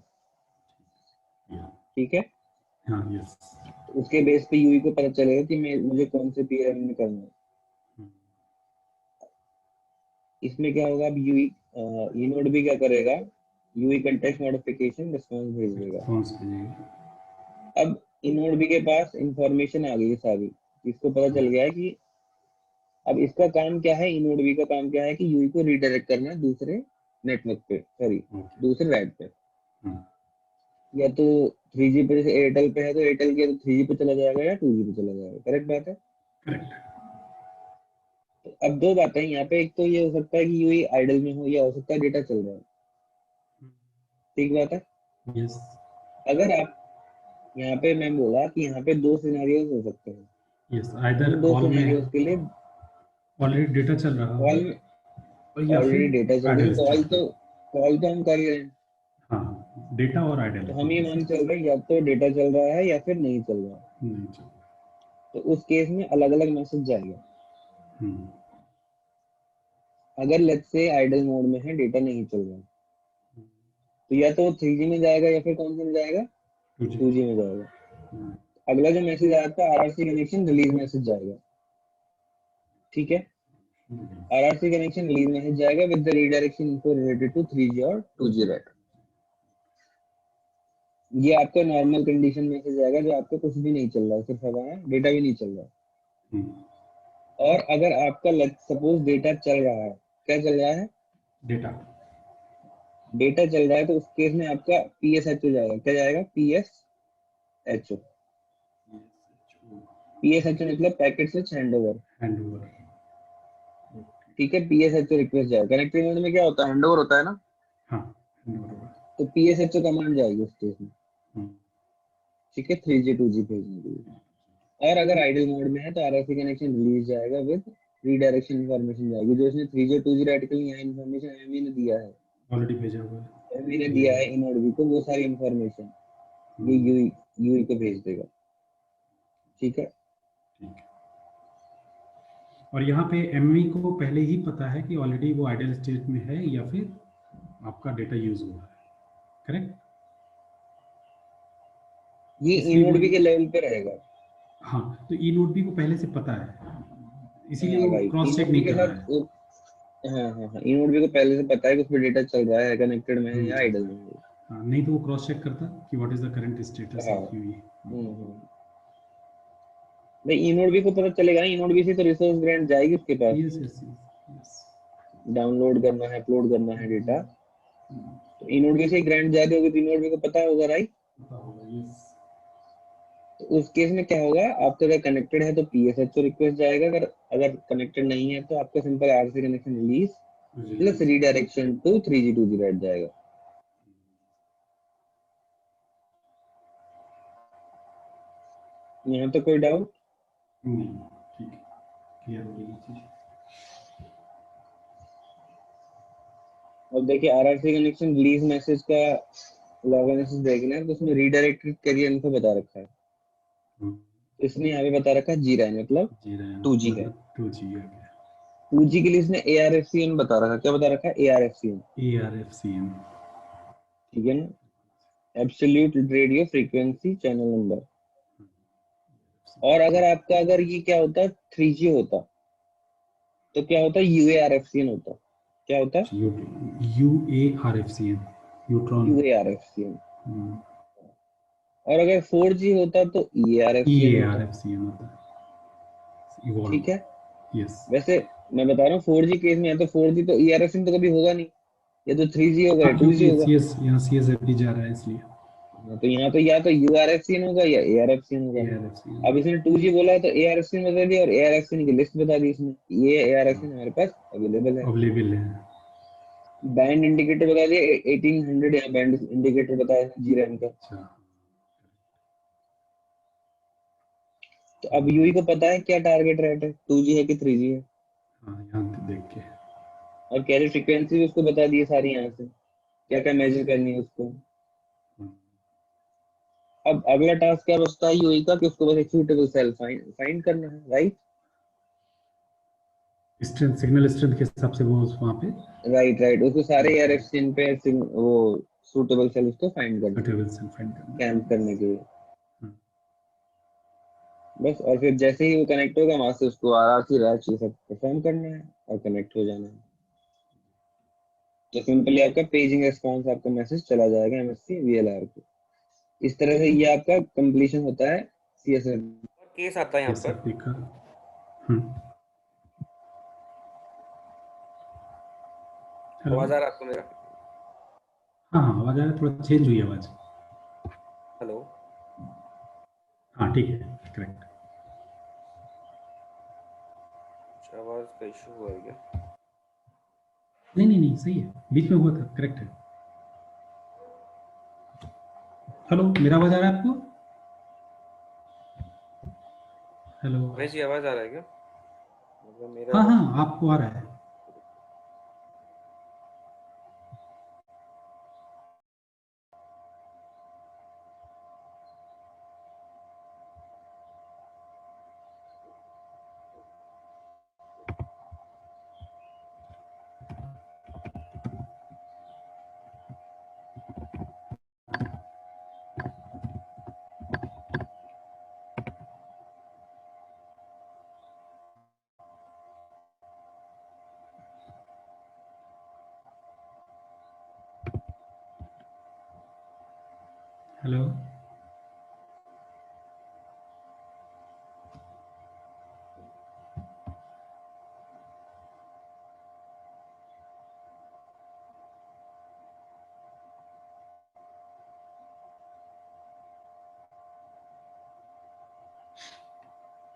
Speaker 1: ठीक है।
Speaker 2: हाँ, यस।
Speaker 1: तो उसके बेस पे यूई को पता चलेगा कि मुझे कौन से PLMN में करना है। इसमें क्या होगा, अब यूई इनोडबी क्या करेगा, यूई कंटेक्स्ट मॉडिफिकेशन रिस्पांस भेज देगा। अब इनोडबी के पास इंफॉर्मेशन आ गई है सारी, इसको पता चल गया है कि अब इसका काम क्या है, इनोडबी का काम क्या है कि यूई को रीडायरेक्ट करना है दूसरे नेटवर्क पे, सॉरी दूसरे रैट पे। या तो 3G पे, जैसे एयरटेल पे है तो एयरटेल के तो 3G पे चला जाएगा या 2G पे चला जाएगा, करेक्ट बात है। तो अब दो बातें यहाँ पे, एक तो ये हो सकता है कि यूई आइडल में हो या हो सकता है डेटा चल रहा है, ठीक बात है।
Speaker 2: यस।
Speaker 1: अगर आप यहाँ पे, मैं बोला कि यहाँ पे दो सिनेरियोज हो सकते हैं,
Speaker 2: यस, आइदर
Speaker 1: दो
Speaker 2: कॉल
Speaker 1: सिनेरियोज
Speaker 2: में
Speaker 1: के लिए
Speaker 2: ऑलरेडी डेटा चल रहा है,
Speaker 1: कॉल में ऑलरेडी डेटा चल रहा है, कॉल तो हम कर रहे हैं,
Speaker 2: हाँ, डेटा और आइडल,
Speaker 1: तो हम ये मान चल रहे हैं या तो डेटा चल रहा है या फिर नहीं चल रहा है, तो उस केस में अलग अलग मैसेज जाएगा। अगर लेट्स से आइडल मोड में है, डेटा नहीं चल रहा, तो या तो 3G में जाएगा या फिर कौन से में जाएगा, 2G में जाएगा। अगला जो मैसेज आया था RRC कनेक्शन रिलीज मैसेज जाएगा, ठीक है। RRC कनेक्शन रिलीज मैसेज जाएगा with the redirection info related to 3G और 2G रैट। ये आपका नॉर्मल कंडीशन मैसेज आएगा जो आपका कुछ भी नहीं चल रहा है, सिर्फ हवा है, डेटा भी नहीं चल रहा। और अगर आपका सपोज डेटा चल रहा है, क्या चल रहा है, डेटा चल रहा है, तो उस केस में आपका PSHO जाएगा, क्या जाएगा, PSHO। PSHO मतलब पैकेट स्विच हैंडओवर, ठीक है। PSHO रिक्वेस्ट जाएगा, कनेक्टिंग मोड में क्या होता है, हैंडओवर होता है ना, तो PSHO कमांड जाएगी उस केस में, ठीक है, 3G 2G भेजने के लिए। और अगर आइडल मोड में है तो RRC कनेक्शन रिलीज जाएगा विद रीडायरेक्शन इंफॉर्मेशन जाएगी, जो इसने 3G 2G रैट के लिए यहाँ इंफॉर्मेशन एमवी ने दिया है,
Speaker 2: ऑलरेडी भेजा हुआ है,
Speaker 1: एमवी ने दिया है इनोडबी को, वो सारी इंफॉर्मेशन ये यूई को भेज देगा, ठीक है।
Speaker 2: और यहाँ पे एमवी को पहले ही पता है कि ऑलरेडी वो आइडल स्टेट में है या फिर आपका डेटा यूज हो रहा है, करेक्ट।
Speaker 1: ये इनोडबी के लेवल पे रहेगा,
Speaker 2: हाँ, तो इनोडबी को पहले से पता है, इसीलिए
Speaker 1: हाँ
Speaker 2: वो
Speaker 1: राइट,
Speaker 2: क्रॉस चेक
Speaker 1: इनोडबी
Speaker 2: नहीं
Speaker 1: के
Speaker 2: कर रहा
Speaker 1: साथ
Speaker 2: है।
Speaker 1: हाँ, इनोडबी को पहले से पता है कि उसमें डेटा चल रहा है, कनेक्टेड में है या आइडल में है।
Speaker 2: हाँ, नहीं तो वो क्रॉस चेक करता कि what is the current status
Speaker 1: हाँ,
Speaker 2: ऑफ यूई।
Speaker 1: नहीं इनोडबी को पता चलेगा ना, इनोडबी से तो रिसोर्स ग्रांट जाएगी उसके पास,
Speaker 2: यस यस यस,
Speaker 1: डाउनलोड करना है, अपलोड करना है डेटा, तो इनोडबी से ग्रांट जारी होगी तो इनोडबी को पता होगा, राइट। तो उस केस में क्या होगा, आपका अगर कनेक्टेड है तो PSHO रिक्वेस्ट जाएगा, अगर अगर कनेक्टेड नहीं है तो आपका simple RC connection release plus redirection to 3G 2G RAT जाएगा। यहाँ तो कोई डाउट
Speaker 2: नहीं, ठीक है, क्लियर हो गई चीज।
Speaker 1: अब देखिए आरआरसी कनेक्शन रिलीज मैसेज का लॉग मैसेज देखना है तो उसमें रीडायरेक्टेड कैरियर इन्फो बता रखा है, इसने यहाँ पे बता रखा है जीरैन मतलब 2G है।
Speaker 2: 2G है।
Speaker 1: 2G के लिए इसने ARFCN बता रखा है, क्या बता रखा है? ARFCN। ठीक है ना, absolute radio frequency channel number. और अगर आपका अगर ये क्या होता 3G होता तो क्या होता? UARFCN होता। क्या होता?
Speaker 2: UARFCN,
Speaker 1: UARFCN। और अगर 4G होता तो EARFCN होता। ठीक है,
Speaker 2: यस।
Speaker 1: वैसे मैं बता रहा हूँ 4G केस में या तो 4G तो ERFCN तो कभी होगा नहीं, या तो 3G होगा या 2G होगा।
Speaker 2: यहाँ CSFP जा रहा है इसलिए।
Speaker 1: तो यहाँ तो या तो URFCN होगा या ARFCN होगा। अब इसने 2G बोला है तो ARFCN बता दिया और ARFCN की लिस्ट बता दी इसने, ये ARFCN हमारे पास अवेलेबल है। बैंड इंडिकेटर बता दिया 1800, यहाँ बैंड इंडिकेटर बताया जीरैन का। तो अब यूई को पता है क्या टारगेट रेट है, 2G है कि 3G है।
Speaker 2: यहाँ देख के
Speaker 1: और कैरी फ्रीक्वेंसी भी उसको बता दी है सारी, यहाँ से क्या क्या मेजर करनी है उसको। अब अगला टास्क क्या बचता है यूई का कि उसको बस एक सूटेबल सेल फाइंड करना है, राइट?
Speaker 2: स्ट्रेंथ, सिग्नल स्ट्रेंथ के हिसाब से वो वहाँ पे
Speaker 1: राइट उसको सारे ARFCN पे वो सूटेबल सेल उसको फाइंड करना कैंप करने के लिए बस। और फिर जैसे ही वो कनेक्ट होगा वहां से उसको आरआरसी रैच ये सब परफॉर्म करना है और कनेक्ट हो जाना है। तो सिंपली आपका पेजिंग रिस्पांस आपका मैसेज चला जाएगा MSC VLR को। इस तरह से ये आपका कंप्लीशन होता है CSF केस आता है यहाँ पर। आवाज आ रहा है आपको मेरा?
Speaker 2: हाँ आवाज आ रहा है, थोड़ा चेंज हुई आवाज।
Speaker 1: हेलो,
Speaker 2: हाँ ठीक है, करेक्ट।
Speaker 1: आवाज का इशू हुआ है क्या?
Speaker 2: नहीं सही है, बीच में हुआ था, करेक्ट है। हेलो, मेरा आवाज आ रहा है आपको? हेलो,
Speaker 1: वैसी आवाज आ रहा है क्या? मतलब मेरा
Speaker 2: हाँ आपको आ रहा है। हेलो,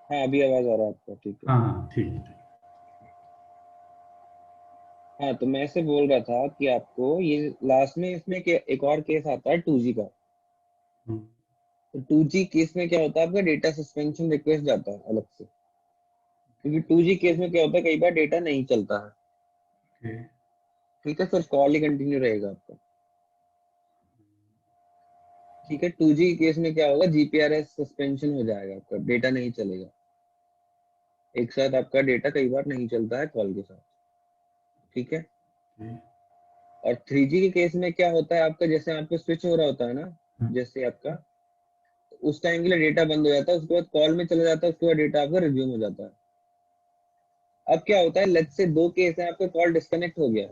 Speaker 1: हाँ अभी आवाज आ रहा है आपका, ठीक है।
Speaker 2: हाँ ठीक है।
Speaker 1: हाँ तो मैं ऐसे बोल रहा था कि आपको ये लास्ट में इसमें एक और केस आता है 2G का। तो 2G केस में क्या होता है आपका डेटा सस्पेंशन रिक्वेस्ट जाता है अलग से, क्योंकि 2G केस में क्या होता है कई बार डेटा नहीं चलता है। ठीक है, सिर्फ कॉल ही कंटिन्यू रहेगा आपका। ठीक है, 2G केस में क्या होगा GPRS सस्पेंशन हो जाएगा, आपका डेटा नहीं चलेगा एक साथ, आपका डेटा कई बार नहीं चलता है कॉल के साथ। ठीक है, और 3G के केस में क्या होता है आपका, जैसे आपको स्विच हो रहा होता है ना, जैसे आपका उस टाइम के लिए डेटा बंद हो जाता है, उसके बाद कॉल में चला जाता है, उसके बाद डेटा आपका रिज्यूम हो जाता है। अब क्या होता है, लेट्स से दो केस है, आपका कॉल डिस्कनेक्ट हो गया,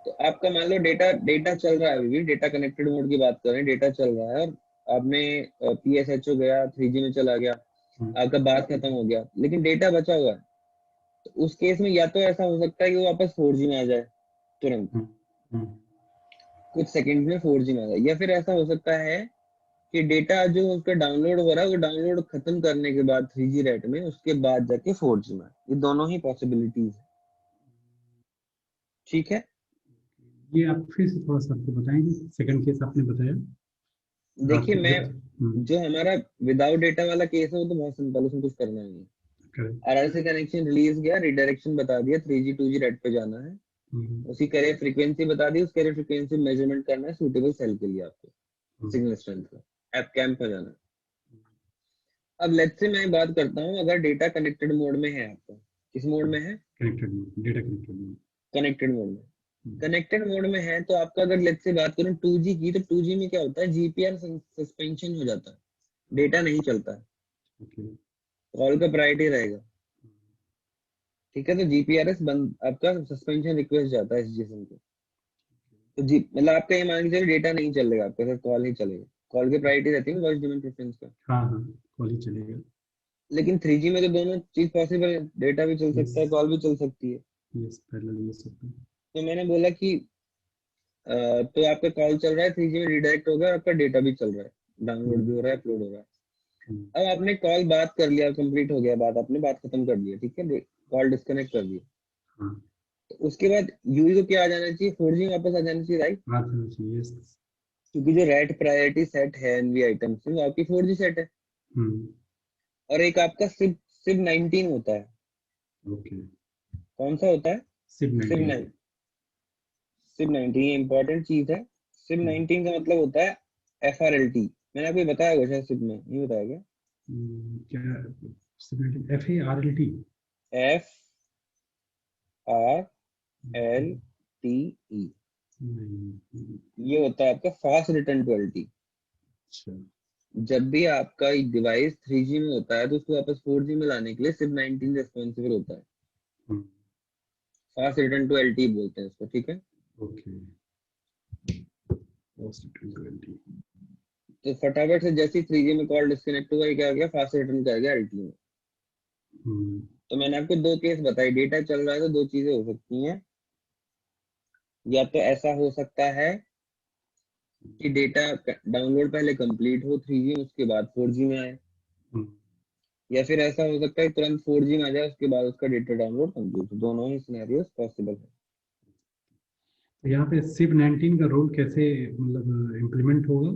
Speaker 1: तो आपका मान लो डेटा डेटा चल रहा है, अभी भी डेटा कनेक्टेड मोड की बात कर रहे हैं, डेटा चल रहा है और आपने PSHO गया 3G में चला गया, आपका बात खत्म हो गया, लेकिन डेटा बचा हुआ है। तो उस केस में या तो ऐसा हो सकता है कि वो वापस 4G में आ जाए तुरंत, कुछ सेकंड में 4G में आ जाए, या फिर ऐसा हो सकता है कि डेटा जो उसका डाउनलोड हो रहा है वो डाउनलोड खत्म करने के बाद 3G रेट में उसके बाद जाके 4G में, ये दोनों ही पॉसिबिलिटीज है। ठीक है,
Speaker 2: ये आप फिर से थोड़ा सा आपको बताएंगे, सेकंड केस आपने बताया।
Speaker 1: देखिए मैं जो हमारा विदाउट डेटा वाला केस है वो तो बहुत सिंपल, उसमें कुछ करना नहीं है। आरआरसी कनेक्शन रिलीज गया, रिडायरेक्शन बता दिया, 3G 2G रेट पे जाना है, उसकी कैरियर फ्रीक्वेंसी बता दी, उस कैरियर फ्रीक्वेंसी मेजरमेंट करना है सूटेबल सेल के लिए आपको सिग्नल स्ट्रेंथ का, ऐप कैम्प पर जाना। अब लेट्स से मैं बात करता हूँ, अगर डेटा कनेक्टेड मोड में है आपका, किस मोड में है?
Speaker 2: Connected mode, data connected mode,
Speaker 1: connected mode में। कनेक्टेड मोड में है तो आपका अगर लेट्स से बात करूं 2G की, तो 2G में क्या होता है, जीपीआर सस्पेंशन हो जाता है, डेटा नहीं चलता है, कॉल का प्रायोरिटी रहेगा, ठीक है। तो जीपीआरएस बंद, आपका सस्पेंशन रिक्वेस्ट जाता है एसजीएसएम को। तो जी मतलब आपका ये मान के चलिए डेटा नहीं चलेगा आपका, सिर्फ कॉल ही चलेगा, कॉल की प्रायोरिटी रहती है ना वॉइस डोमेन प्रेफरेंस का।
Speaker 2: हाँ हाँ, कॉल ही चलेगा।
Speaker 1: लेकिन 3G में तो दोनों चीज पॉसिबल है, डेटा भी चल सकता है, कॉल भी चल सकती है।
Speaker 2: यस, पैरेलल यूज सकते हैं।
Speaker 1: तो मैंने बोला कि तो आपका कॉल चल रहा है, 3G में रिडायरेक्ट हो गया, आपका डेटा भी चल रहा है, डाउनलोड भी हो रहा है, अपलोड हो रहा है। अब आपने कॉल बात कर लिया, कंप्लीट हो गया बात, आपने बात खत्म कर दिया, ठीक है, कॉल डिस्कनेक्ट कर दिया। तो उसके बाद यूई को क्या आ जाना चाहिए, 4G में वापस आ जाना चाहिए, राइट? क्योंकि जो रेट प्रायोरिटी सेट है एनवी आइटम से, वो आपकी 4G सेट है। और एक आपका सिब सिब 19 होता है। कौन सा होता है? सिब 19, ये इंपॉर्टेंट चीज है। सिब 19 का मतलब होता है FRLT। मैंने आपको बताया होगा शायद, सिब में नहीं बताया क्या?
Speaker 2: FARLT,
Speaker 1: FRLTE, ये होता है आपका फास्ट रिटर्न टू LT। जब भी आपका एक डिवाइस 3G में होता है तो उसको वापस 4G में लाने के लिए सिब 19 रिस्पॉन्सिबल होता है। फास्ट रिटर्न टू LT बोलते हैं इसको, ठीक है। तो फटाफट से जैसे 3G में कॉल डिस्कनेक्ट हुआ, क्या गया, फास्ट रिटर्न कर गया LT में। तो मैंने आपको दो केस बताई, डेटा चल रहा है तो दो चीजें हो सकती हैं, या तो ऐसा हो सकता है कि डेटा डाउनलोड पहले कंप्लीट हो 3G में, उसके बाद 4G में आए, या फिर ऐसा हो सकता है तुरंत 4G में आ जाए, उसके बाद उसका डेटा डाउनलोड कंप्लीट हो। दोनों ही सिनेरियोस पॉसिबल है।
Speaker 2: तो यहाँ पे सिब 19 का रोल कैसे मतलब इम्प्लीमेंट होगा?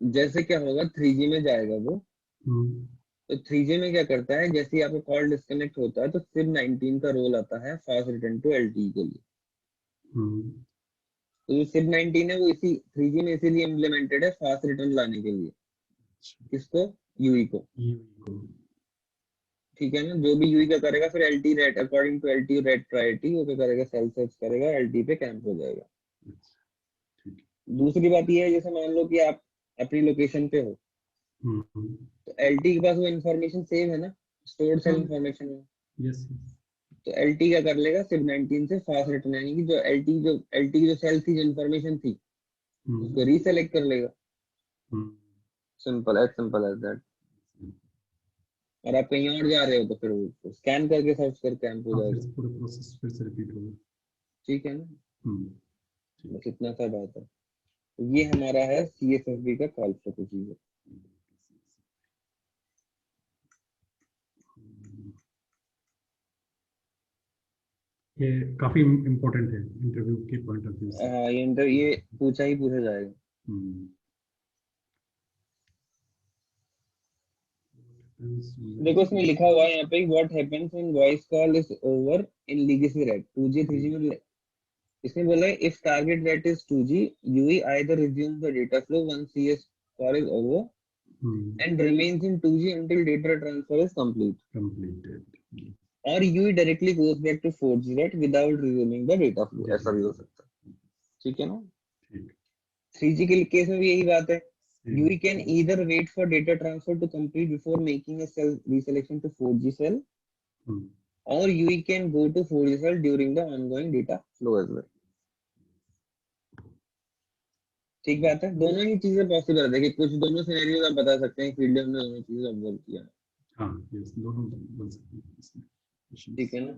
Speaker 1: जैसे क्या होगा, 3G में जाएगा वो, तो 3G में क्या करता है, जैसे ही आपका कॉल डिस्कनेक्ट होता है तो सिब 19 का रोल आता है फास्ट रिटर्न टू LTE के लिए। तो जो सिब 19 है वो इसी 3G में इसीलिए इम्प्लीमेंटेड है, फास्ट रिटर्न लाने के लिए। किसको? यूई को, ठीक है ना। जो भी यूई का करेगा, फिर LT rate, according to LT rate priority वो क्या करेगा, सेल सर्च करेगा, LT पे कैंप हो जाएगा। दूसरी बात ये है, जैसे मान लो कि आप अपनी लोकेशन पे हो, तो LT के पास वो इन्फॉर्मेशन सेव है ना, स्टोर्ड सेल इन्फॉर्मेशन है। तो LT क्या कर लेगा, सिब 19 से फास्ट रिटर्न, यानी कि जो LT की जो सेल थी, जो इन्फॉर्मेशन थी, उसको रीसेलेक्ट कर लेगा। Simple as that. और आप कहीं और जा रहे हो तो फिर वो स्कैन करके सर्च कर कैंप हो जाएगा।
Speaker 2: पूरा प्रोसेस फिर से रिपीट होगा,
Speaker 1: ठीक है ना। बस इतना सा बात है। तो ये हमारा है CSFB का कॉल प्रोसीजर।
Speaker 2: ये काफी इम्पोर्टेंट है इंटरव्यू के पॉइंट ऑफ व्यू से।
Speaker 1: ये पूछा ही पूछा जाएगा। देखो इसमें लिखा हुआ है यहाँ पे, what happens when voice call is over in legacy rate 2G 3G में। इसमें बोला है if target rate is 2G, UE either resumes the data flow once CS call is over and remains in 2G until data transfer is completed. Or UE directly goes back to 4G rate without resuming the data flow. ऐसा भी हो सकता है, ठीक है ना। 3G के case में भी यही बात है, UE can either wait for data transfer to complete before making a cell reselection to 4G cell, or UE can go to 4G cell during the ongoing data flow as well. ठीक बात है, दोनों ही चीजें possible है। देखिए कुछ दोनों scenarios आप बता सकते हैं, फील्ड में दोनों चीजें ऑब्जर्व किया है।
Speaker 2: हाँ, यस, दोनों बन सकते हैं,
Speaker 1: ठीक है ना।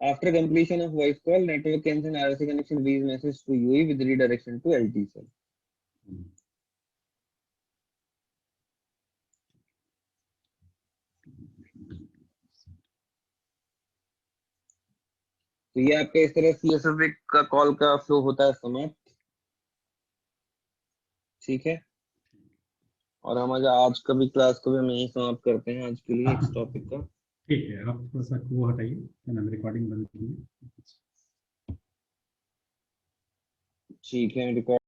Speaker 1: After completion of voice call, network can send RSA connection V's message to UE with redirection to LT cell. तो ये आपके इस तरह CSFB का कॉल का फ्लो होता है समाप्त, ठीक है। और हमारा आज का भी क्लास को भी हम यही समाप्त करते हैं आज के लिए इस टॉपिक का।
Speaker 2: ठीक है, आप थोड़ा सा वो हटाइए, क्या नाम, रिकॉर्डिंग बंद कीजिए।
Speaker 1: ठीक है, रिकॉर्ड